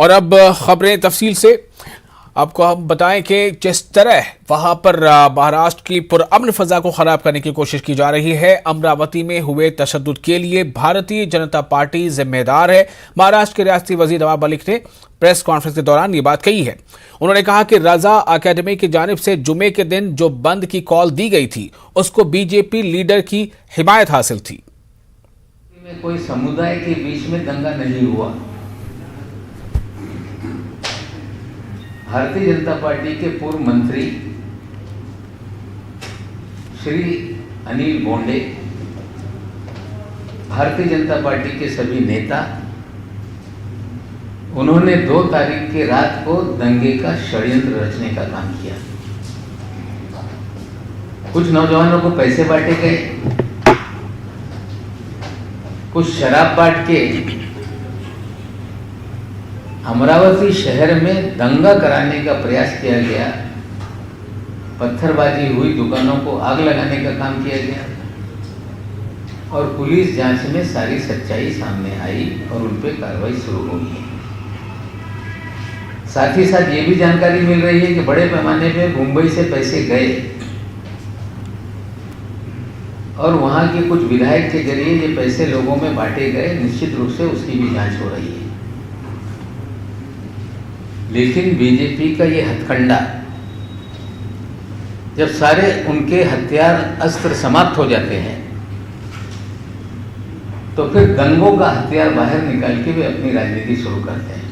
और अब खबरें तफसील से आपको हम बताएं कि जिस तरह वहां पर महाराष्ट्र की पुरअमन फजा को खराब करने की कोशिश की जा रही है, अमरावती में हुए तशद्दुद के लिए भारतीय जनता पार्टी जिम्मेदार है। महाराष्ट्र के रियासती वजीर नवाब मलिक ने प्रेस कॉन्फ्रेंस के दौरान ये बात कही है। उन्होंने कहा कि रजा अकेडमी की जानिब से जुमे के दिन जो बंद की कॉल दी गई थी उसको बीजेपी लीडर की हिमायत हासिल थी। कोई समुदाय के बीच में दंगा नहीं हुआ। भारतीय जनता पार्टी के पूर्व मंत्री श्री अनिल बोंडे, भारतीय जनता पार्टी के सभी नेता, उन्होंने 2 तारीख की रात को दंगे का षड्यंत्र रचने का काम किया। कुछ नौजवानों को पैसे बांटे गए, कुछ शराब बांट के अमरावती शहर में दंगा कराने का प्रयास किया गया। पत्थरबाजी हुई, दुकानों को आग लगाने का काम किया गया और पुलिस जांच में सारी सच्चाई सामने आई और उन पर कार्रवाई शुरू हो गई। साथ ही साथ ये भी जानकारी मिल रही है कि बड़े पैमाने पे मुंबई से पैसे गए और वहां के कुछ विधायक के जरिए ये पैसे लोगों में बांटे गए। निश्चित रूप से उसकी भी जांच हो रही है। लेकिन बीजेपी का ये हथकंडा, जब सारे उनके हथियार अस्त्र समाप्त हो जाते हैं तो फिर दंगों का हथियार बाहर निकाल के वे अपनी राजनीति शुरू करते हैं।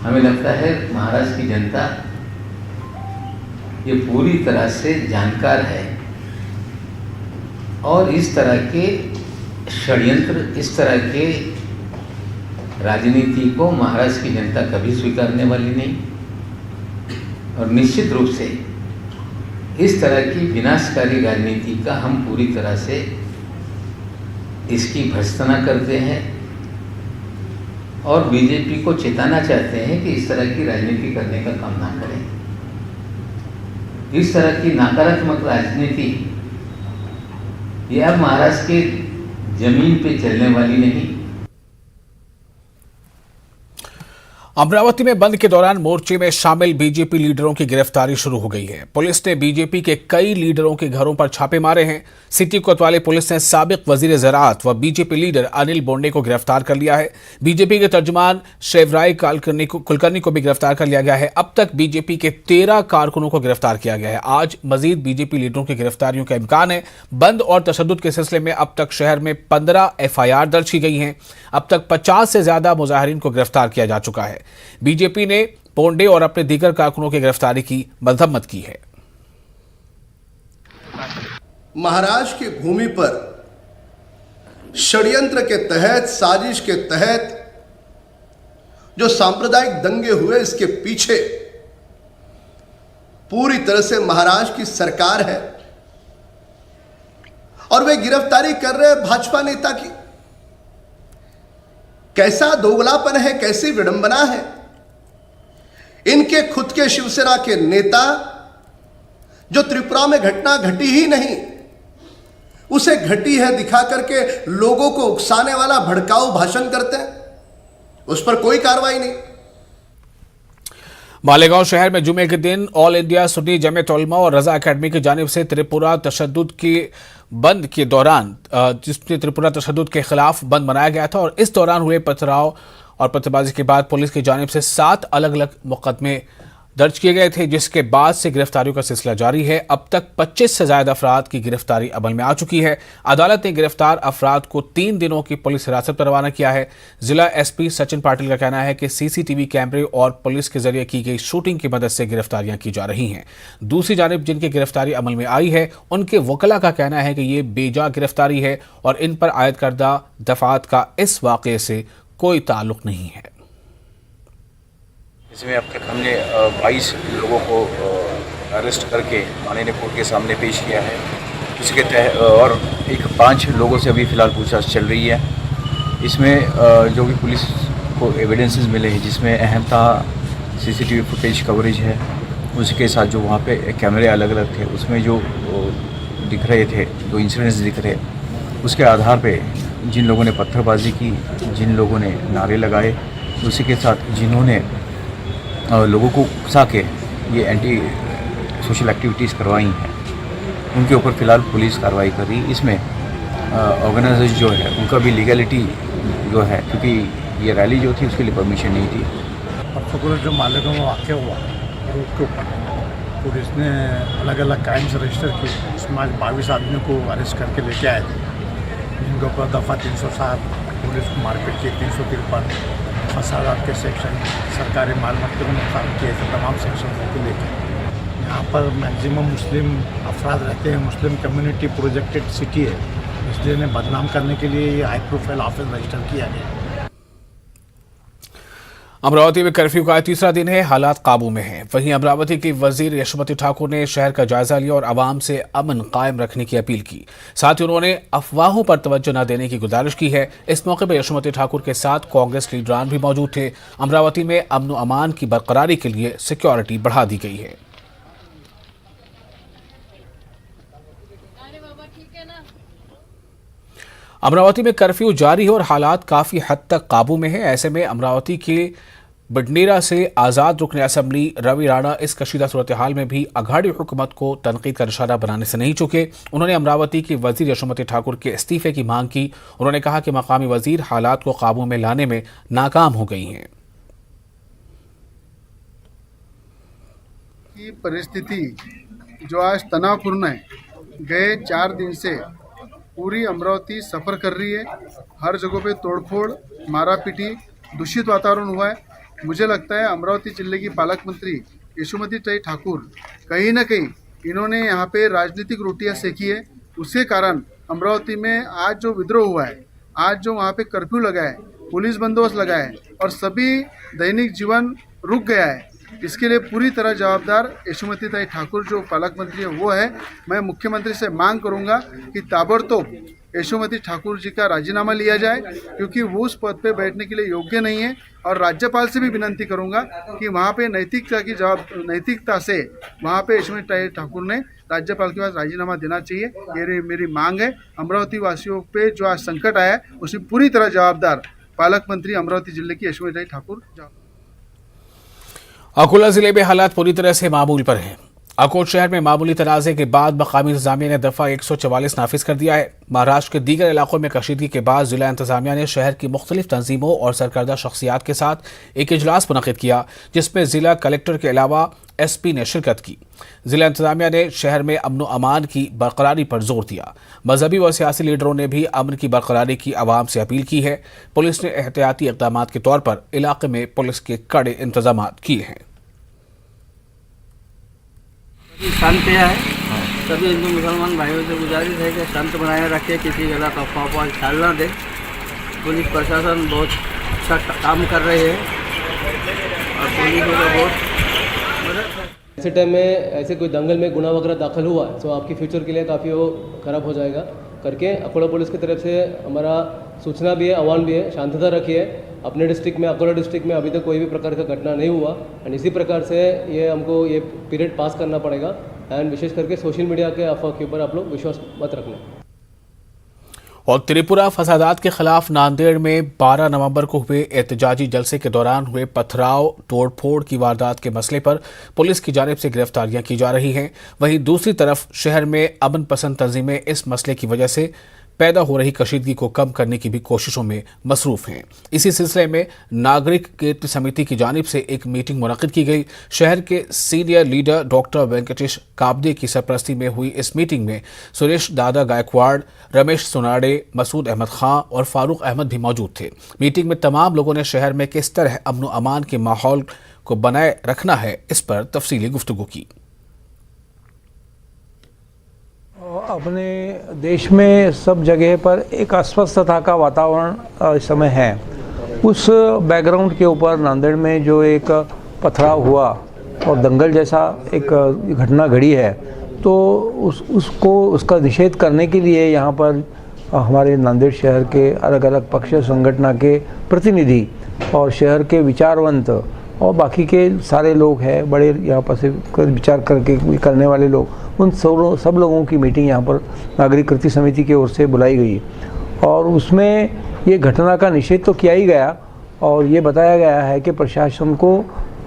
हमें लगता है महाराष्ट्र की जनता ये पूरी तरह से जानकार है और इस तरह के षड्यंत्र, इस तरह के राजनीति को महाराष्ट्र की जनता कभी स्वीकारने वाली नहीं। और निश्चित रूप से इस तरह की विनाशकारी राजनीति का हम पूरी तरह से इसकी भर्त्सना करते हैं और बीजेपी को चेताना चाहते हैं कि इस तरह की राजनीति करने का काम ना करें। इस तरह की नकारात्मक राजनीति ये अब महाराष्ट्र के जमीन पे चलने वाली नहीं। अमरावती में बंद के दौरान मोर्चे में शामिल बीजेपी लीडरों की गिरफ्तारी शुरू हो गई है। पुलिस ने बीजेपी के कई लीडरों के घरों पर छापे मारे हैं। सिटी कोतवाली पुलिस ने साबिक वजीर ज़राअत व बीजेपी लीडर अनिल बोंडे को गिरफ्तार कर लिया है। बीजेपी के तर्जुमान शिवराय कुलकर्णी को भी गिरफ्तार कर लिया गया है। अब तक बीजेपी के 13 कारकुनों को गिरफ्तार किया गया है। आज मजीद बीजेपी लीडरों की गिरफ्तारियों का इम्कान है। बंद और तशद्दुद के सिलसिले में अब तक शहर में 15 FIR दर्ज की गई हैं। अब तक 50 से ज्यादा मुजाहिरीन को गिरफ्तार किया जा चुका है। बीजेपी ने बोंडे और अपने दीगर कारकुनों की गिरफ्तारी की मजम्मत की है। महाराष्ट्र की भूमि पर षड्यंत्र के तहत, साजिश के तहत जो सांप्रदायिक दंगे हुए, इसके पीछे पूरी तरह से महाराष्ट्र की सरकार है और वे गिरफ्तारी कर रहे हैं भाजपा नेता की। कैसा दोगलापन है, कैसी विडंबना है। इनके खुद के शिवसेना के नेता, जो त्रिपुरा में घटना घटी ही नहीं, उसे घटी है दिखा करके लोगों को उकसाने वाला भड़काऊ भाषण करते हैं, उस पर कोई कार्रवाई नहीं। मालेगांव शहर में जुमे के दिन ऑल इंडिया सुन्नी जमात उलमा और रजा अकेडमी की जानिब से त्रिपुरा तशद्दुद के बंद के दौरान, जिसमें त्रिपुरा तशद्दुद के खिलाफ बंद मनाया गया था और इस दौरान हुए पथराव और पत्थरबाजी के बाद पुलिस की जानिब से 7 अलग अलग मुकदमे दर्ज किए गए थे, जिसके बाद से गिरफ्तारियों का सिलसिला जारी है। अब तक 25 से ज्यादा अफराद की गिरफ्तारी अमल में आ चुकी है। अदालत ने गिरफ्तार अफराद को 3 दिनों की पुलिस हिरासत पर रवाना किया है। जिला SP सचिन पाटिल का कहना है कि CCTV कैमरे और पुलिस के जरिए की गई शूटिंग की मदद से गिरफ्तारियां की जा रही हैं। दूसरी जानिब जिनकी गिरफ्तारी अमल में आई है, उनके वकला का कहना है कि ये बेजा गिरफ्तारी है और इन पर आयद करदा दफात का इस वाक़े से कोई ताल्लुक नहीं है। इसमें अब तक हमने 22 लोगों को अरेस्ट करके माननीय कोर्ट के सामने पेश किया है। इसके तहत और 5 लोगों से अभी फ़िलहाल पूछताछ चल रही है। इसमें जो भी पुलिस को एविडेंसेस मिले हैं, जिसमें अहम था CCTV फुटेज कवरेज है, उसके साथ जो वहाँ पे कैमरे अलग अलग थे, उसमें जो दिख रहे थे, जो इंसिडेंट्स दिख रहे, उसके आधार पे जिन लोगों ने पत्थरबाजी की, जिन लोगों ने नारे लगाए, उसी के साथ जिन्होंने लोगों को उकसा के ये एंटी सोशल एक्टिविटीज़ करवाई हैं, उनके ऊपर फ़िलहाल पुलिस कार्रवाई कर रही है। इसमें ऑर्गेनाइजर्स जो है उनका भी लीगलिटी जो है, क्योंकि ये रैली जो थी उसके लिए परमिशन नहीं थी। पर्टिकुलर जो मालेगांव में वाक़ हुआ रोड के ऊपर, पुलिस ने अलग अलग क्राइम्स रजिस्टर किए। उसमें आज 22 आदमियों को अरेस्ट करके लेके आए थे, जिनके ऊपर दफ़ा 307 पुलिस को मारपीट की, 353 फसादात के सेक्शन, सरकारी माल मत्ते को नुकसान किए थे, तमाम सेक्शन को लेकर। यहाँ पर मैक्सिमम मुस्लिम अफराद रहते हैं, मुस्लिम कम्युनिटी प्रोजेक्टेड सिटी है, इसलिए इन्हें बदनाम करने के लिए ये हाई प्रोफाइल ऑफिस रजिस्टर किया गया। अमरावती में कर्फ्यू का तीसरा दिन है, हालात काबू में हैं। वहीं अमरावती की वजीर यशोमती ठाकुर ने शहर का जायजा लिया और आवाम से अमन कायम रखने की अपील की। साथ ही उन्होंने अफवाहों पर तवज्जो न देने की गुजारिश की है। इस मौके पर यशोमती ठाकुर के साथ कांग्रेस लीडरान भी मौजूद थे। अमरावती में अमन अमान की बरकरारी के लिए सिक्योरिटी बढ़ा दी गई है। अमरावती में कर्फ्यू जारी है और हालात काफी हद तक काबू में है। ऐसे में अमरावती के बडनेरा से आज़ाद रुकन असेंबली रवि राणा इस कशीदा सूरत हाल में भी अघाड़ी हुकूमत को तनकीद का निशाना बनाने से नहीं चुके। उन्होंने अमरावती की वजीर यशोमती ठाकुर के इस्तीफे की मांग की। उन्होंने कहा कि मकामी वजीर हालात को काबू में लाने में नाकाम हो गई हैं। की परिस्थिति जो आज तनावपूर्ण है, गए 4 दिन से पूरी अमरावती सफ़र कर रही है। हर जगह पे तोड़फोड़, मारापीटी, दूषित वातावरण हुआ है। मुझे लगता है अमरावती जिले की पालक मंत्री यशोमती ठाकुर कहीं ना कहीं इन्होंने यहाँ पे राजनीतिक रोटियां सेकी है। उसके कारण अमरावती में आज जो विद्रोह हुआ है, आज जो वहाँ पे कर्फ्यू लगा है, पुलिस बंदोबस्त लगा है और सभी दैनिक जीवन रुक गया है, इसके लिए पूरी तरह जवाबदार यशोमती ठाकुर जो पालक मंत्री है वो है। मैं मुख्यमंत्री से मांग करूंगा कि ताबड़तोड़ यशोमती ठाकुर जी का राजीनामा लिया जाए, क्योंकि वो उस पद पे बैठने के लिए योग्य नहीं है। और राज्यपाल से भी विनती करूंगा कि वहाँ पे नैतिकता से वहाँ पे यशोमती ठाकुर ने राज्यपाल के पास राजीनामा देना चाहिए। ये मेरी मांग है। अमरावती वासियों पे जो आज संकट आया है उसमें पूरी तरह जवाबदार पालक मंत्री अमरावती जिले की यशोमती ठाकुर। अकोला जिले में हालात पूरी तरह से मामूल पर हैं। अकोट शहर में मामूली तनाज़े के बाद मकामी इंतजामिया ने दफ़ा 144 नाफिज कर दिया है। महाराष्ट्र के दीगर इलाकों में कशीदगी के बाद जिला इंतजामिया ने शहर की मुख्तलिफ तंजीमों और सरकर्दा शख्सियात के साथ एक इजलास मुनक़िद किया, जिसमें जिला कलेक्टर के अलावा SP ने शिरकत की। जिला इंतजामिया ने शहर में अमन अमान की बरकरारी पर जोर दिया। मजहबी व सियासी लीडरों ने भी अमन की बरकरारी की आवाम से अपील की है। पुलिस ने एहतियाती इक़दाम के तौर पर इलाके में पुलिस के कड़े इंतजाम किए हैं। शांत है। सभी हिंदू मुसलमान भाइयों से गुजारिश है कि शांत बनाए रखे, किसी गलत अफवाह पर ख्याल ना दे। पुलिस प्रशासन बहुत अच्छा काम कर रहे हैं और पुलिस का बहुत ऐसे टाइम में ऐसे कोई दंगल में गुनाह वगैरह दाखिल हुआ तो आपकी फ्यूचर के लिए काफ़ी वो ख़राब हो जाएगा करके अकोला पुलिस की तरफ से हमारा सूचना भी है, आह्वान भी है, शांतता रखिए। अपने डिस्ट्रिक्ट में, अकोला डिस्ट्रिक्ट में अभी तक कोई भी प्रकार का घटना नहीं हुआ और इसी प्रकार से ये हमको ये पीरियड पास करना पड़ेगा। एंड विशेष करके सोशल मीडिया के अफवाह के ऊपर आप लोग विश्वास मत रखना। और त्रिपुरा फसादात के खिलाफ नांदेड़ में 12 नवंबर को हुए एहतजाजी जलसे के दौरान हुए पथराव तोड़फोड़ की वारदात के मसले पर पुलिस की जानिब से गिरफ्तारियां की जा रही हैं। वहीं दूसरी तरफ शहर में अमन पसंद तंजीमें इस मसले की वजह से पैदा हो रही कशीदगी को कम करने की भी कोशिशों में मसरूफ हैं। इसी सिलसिले में नागरिक कीर्ति समिति की जानिब से एक मीटिंग मुनक़िद की गई। शहर के सीनियर लीडर डॉक्टर वेंकटेश काबदे की सरपरस्ती में हुई इस मीटिंग में सुरेश दादा गायकवाड़, रमेश सुनाडे, मसूद अहमद खां और फारूक अहमद भी मौजूद थे। मीटिंग में तमाम लोगों ने शहर में किस तरह अमन अमान के माहौल को बनाए रखना है, इस पर तफसीली गुफ्तगू की। अपने देश में सब जगह पर एक अस्वस्थता का वातावरण इस समय है। उस बैकग्राउंड के ऊपर नांदेड़ में जो एक पथराव हुआ और दंगल जैसा एक घटना घड़ी है, तो उसका निषेध करने के लिए यहाँ पर हमारे नांदेड़ शहर के अलग अलग पक्ष संगठन के प्रतिनिधि और शहर के विचारवंत और बाकी के सारे लोग हैं, बड़े यहाँ पर से विचार करने वाले लोग, उन सब लोगों की मीटिंग यहाँ पर नागरिक कृति समिति की ओर से बुलाई गई और उसमें ये घटना का निषेध तो किया ही गया और ये बताया गया है कि प्रशासन को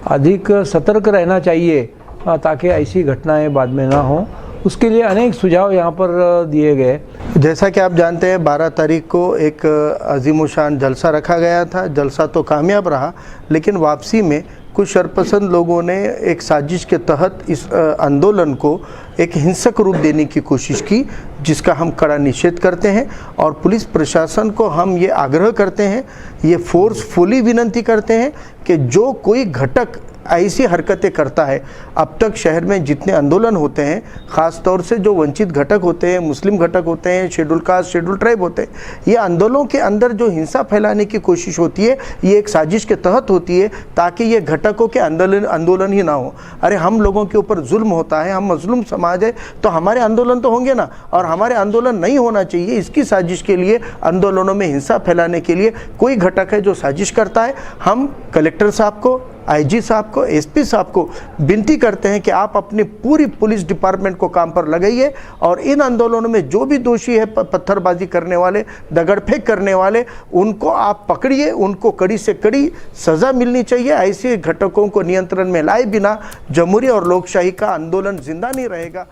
अधिक सतर्क रहना चाहिए ताकि ऐसी घटनाएं बाद में ना हो। उसके लिए अनेक सुझाव यहाँ पर दिए गए। जैसा कि आप जानते हैं 12 तारीख को एक अजीमुशान जलसा रखा गया था। जलसा तो कामयाब रहा, लेकिन वापसी में कुछ शरपसंद लोगों ने एक साजिश के तहत इस आंदोलन को एक हिंसक रूप देने की कोशिश की, जिसका हम कड़ा निषेध करते हैं। और पुलिस प्रशासन को हम ये आग्रह करते हैं, ये फोर्सफुली विनती करते हैं कि जो कोई घटक ऐसी हरकतें करता है, अब तक शहर में जितने आंदोलन होते हैं, ख़ास तौर से जो वंचित घटक होते हैं, मुस्लिम घटक होते हैं, शेड्यूल कास्ट, शेड्यूल ट्राइब होते हैं, ये आंदोलनों के अंदर जो हिंसा फैलाने की कोशिश होती है, ये एक साजिश के तहत होती है ताकि ये घटकों के आंदोलन ही ना हो। अरे हम लोगों के ऊपर जुल्म होता है, हम मजलूम समाज है, तो हमारे आंदोलन तो होंगे ना, और हमारे आंदोलन नहीं होना चाहिए। इसकी साजिश के लिए, आंदोलनों में हिंसा फैलाने के लिए कोई घटक है जो साजिश करता है, हम कलेक्टर साहब को, आईजी साहब को, एसपी साहब को विनती करते हैं कि आप अपनी पूरी पुलिस डिपार्टमेंट को काम पर लगाइए और इन आंदोलनों में जो भी दोषी है, पत्थरबाजी करने वाले, दगड़ फेंक करने वाले, उनको आप पकड़िए, उनको कड़ी से कड़ी सज़ा मिलनी चाहिए। ऐसे घटकों को नियंत्रण में लाए बिना जमहूरियत और लोकशाही का आंदोलन जिंदा नहीं रहेगा।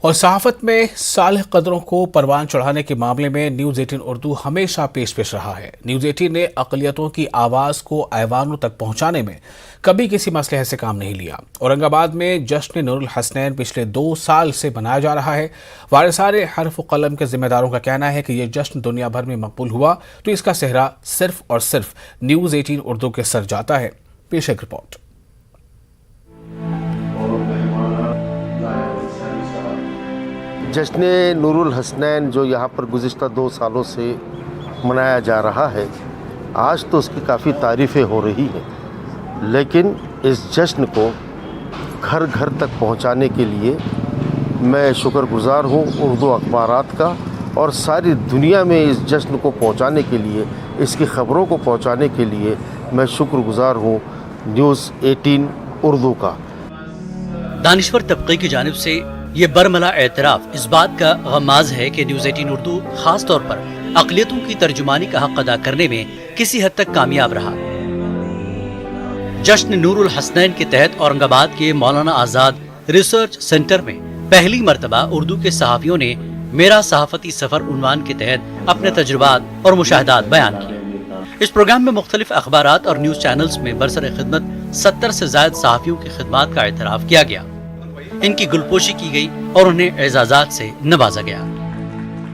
और सहाफ़त में सालिह कदरों को परवान चढ़ाने के मामले में न्यूज़ 18 उर्दू हमेशा पेश रहा है। न्यूज़ 18 ने अक़लियतों की आवाज़ को ऐवानों तक पहुंचाने में कभी किसी मसले से काम नहीं लिया। औरंगाबाद में जश्न नूरुल हसनैन पिछले 2 साल से मनाया जा रहा है। वारिसारे हर्फ कलम के जिम्मेदारों का कहना है कि यह जश्न दुनिया भर में मकबूल हुआ तो इसका सेहरा सिर्फ और सिर्फ न्यूज़ 18 उर्दू के सर जाता है। पेश एक रिपोर्ट। जश्न नूरुल हसनैन जो यहाँ पर गुज़िश्ता 2 सालों से मनाया जा रहा है, आज तो उसकी काफ़ी तारीफ़ें हो रही हैं, लेकिन इस जश्न को घर घर तक पहुँचाने के लिए मैं शुक्रगुज़ार हूँ उर्दू अखबारात का, और सारी दुनिया में इस जश्न को पहुँचाने के लिए, इसकी ख़बरों को पहुँचाने के लिए मैं शुक्रगुज़ार हूँ न्यूज़ 18 उर्दू का। दानिश्वर तबके की जानिब से ये बरमला एतराफ़ इस बात का गमाज़ है कि न्यूज़ 18 उर्दू खास तौर पर अक़लियतों की तर्जुमानी का हक़ अदा करने में किसी हद तक कामयाब रहा। जश्न नूरुल हसनैन के तहत औरंगाबाद के मौलाना आज़ाद रिसर्च सेंटर में पहली मरतबा उर्दू के सहाफ़ियों ने मेरा सहाफ़ती सफ़र उन्वान के तहत अपने तजुर्बात और मुशाहदात बयान किए। इस प्रोग्राम में मुख्तलिफ अखबारात और न्यूज़ चैनल्स में बरसर खिदमत 70 से ज़ायद सहाफ़ियों की खिदमात का एतराफ़ किया गया, इनकी गुलपोशी की गई और उन्हें एजाज़ात से नवाजा गया।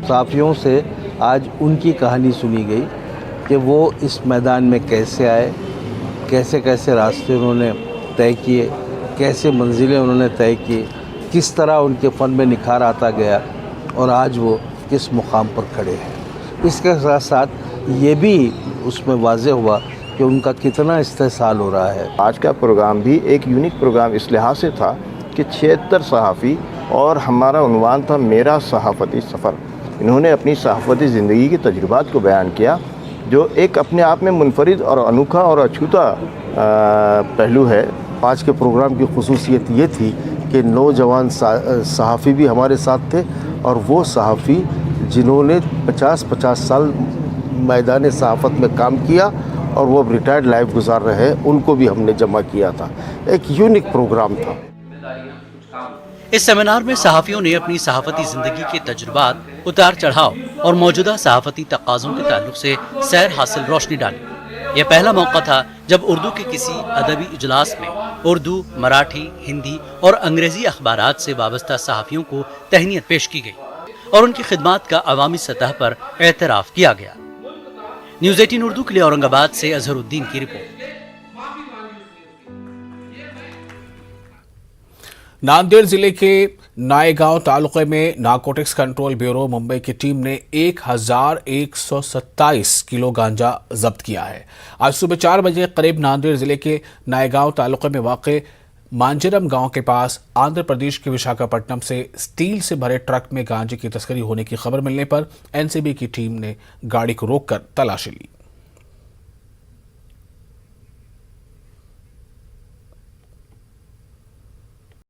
सहाफ़ियों से आज उनकी कहानी सुनी गई कि वो इस मैदान में कैसे आए, कैसे कैसे रास्ते उन्होंने तय किए, कैसे मंजिलें उन्होंने तय की, किस तरह उनके फ़न में निखार आता गया और आज वो किस मुकाम पर खड़े हैं। इसके साथ साथ ये भी उसमें वाज़े हुआ कि उनका कितना इस्तेसाल हो रहा है। आज का प्रोग्राम भी एक यूनिक प्रोग्राम इस लिहाज से था कि 76 सहाफ़ी और हमारा उन्वान था मेरा सहाफ़ती सफ़र। इन्होंने अपनी सहाफ़ती ज़िंदगी के तजुर्बात को बयान किया, जो एक अपने आप में मुनफरिद और अनोखा और अछूता पहलू है। आज के प्रोग्राम की खुसूसियत ये थी कि नौजवान सहाफ़ी भी हमारे साथ थे, और वो सहाफ़ी जिन्होंने 50-50 साल मैदान सहाफ़त में काम किया और वो अब रिटायर्ड लाइफ गुजार रहे हैं, उनको भी हमने जमा किया था। एक यूनिक प्रोग्राम था। इस सेमिनार में सहाफ़ियों ने अपनी सहाफ़ती ज़िंदगी के तजुर्बात, उतार चढ़ाव और मौजूदा सहाफ़ती तकाज़ों के ताल्लुक से सैर हासिल रोशनी डाली। यह पहला मौका था जब उर्दू के किसी अदबी इजलास में उर्दू, मराठी, हिंदी और अंग्रेज़ी अखबारात से वाबस्ता सहाफ़ियों को तहनीत पेश की गई और उनकी खिदमात का अवामी सतह पर एतराफ़ किया गया। न्यूज़ 18 उर्दू के लिए औरंगाबाद से अजहरुद्दीन की रिपोर्ट। नांदेड़ जिले के नायगांव तालुके में नारकोटिक्स कंट्रोल ब्यूरो मुंबई की टीम ने 1127 किलो गांजा जब्त किया है। आज सुबह 4 बजे करीब नांदेड़ जिले के नायगांव तालुके में वाक़े मांजरम गांव के पास आंध्र प्रदेश के विशाखापट्टनम से स्टील से भरे ट्रक में गांजे की तस्करी होने की खबर मिलने पर एनसीबी की टीम ने गाड़ी को रोककर तलाशी ली।